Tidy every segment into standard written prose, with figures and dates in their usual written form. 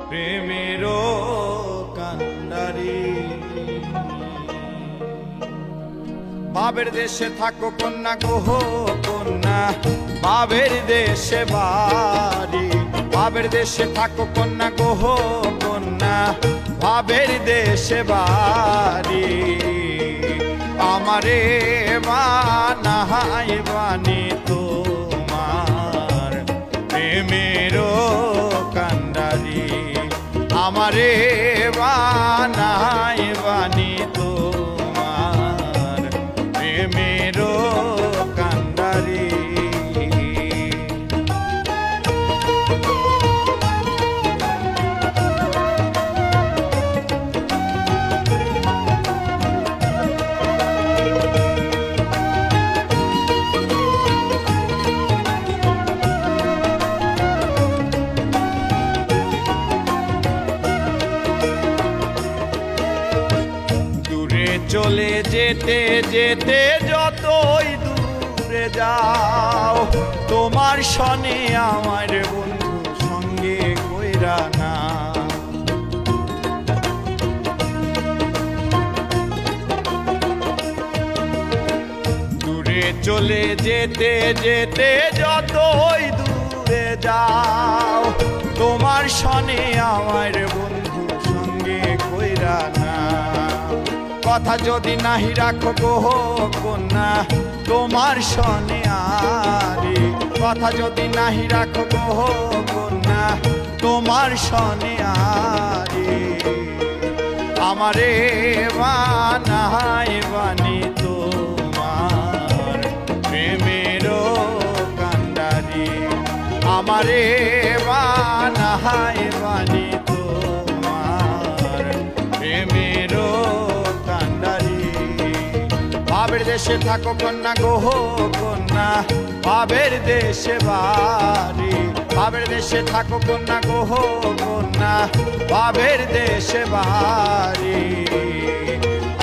প্রেমেরও কান্ডারি। বাবের দেশে থাকো কন্যা গোহ কন্যা, বাবের দেশে বাড়ি। বাবের দেশে থাকো কন্যা গোহ কন্যা, বাবের দেশে বাড়ি। আমারে বানাই বানি তোমার প্রেমেরও কান্ডারি। আমারে বানাই বানি তোমার প্রেমেরও কান্ডারি। চলে যেতে যেতে যতই দূরে যাও, তোমার সনে আমার বন্ধু সঙ্গে কইরা না। দূরে চলে যেতে যেতে যতই দূরে যাও, তোমার সনে আমার বন্ধু সঙ্গে কইরা না। কথা যদি নাহি রাখো গোহ কন্যা তোমার সনে আরে। কথা যদি নাহি রাখো গোহ কন্যা তোমার সনে আরে। আমারে বানাই বানি তোমার প্রেমেরও কান্ডারি। আমারে বানাই বানি তোমার প্রেমেরও কান্ডারি। বাবের দেশে থাকো কন্যা গোহ কন্যা, বাবের দেশে বাড়ি। বাবের দেশে থাকো কন্যা গোহ কন্যা, বাবের দেশে বাড়ি।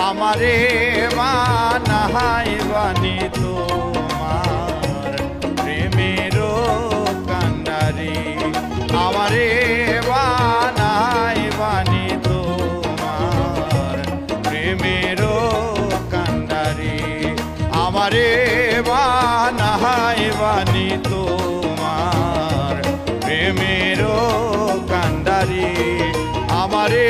আমারে বানাই বানি তোমার প্রেমেরও কান্ডারি। আমারে বানাই বানি তোমার প্রেমেরও কান্ডারি। আমারে বানাই বানি তোমার প্রেমেরও কান্ডারি। আমারে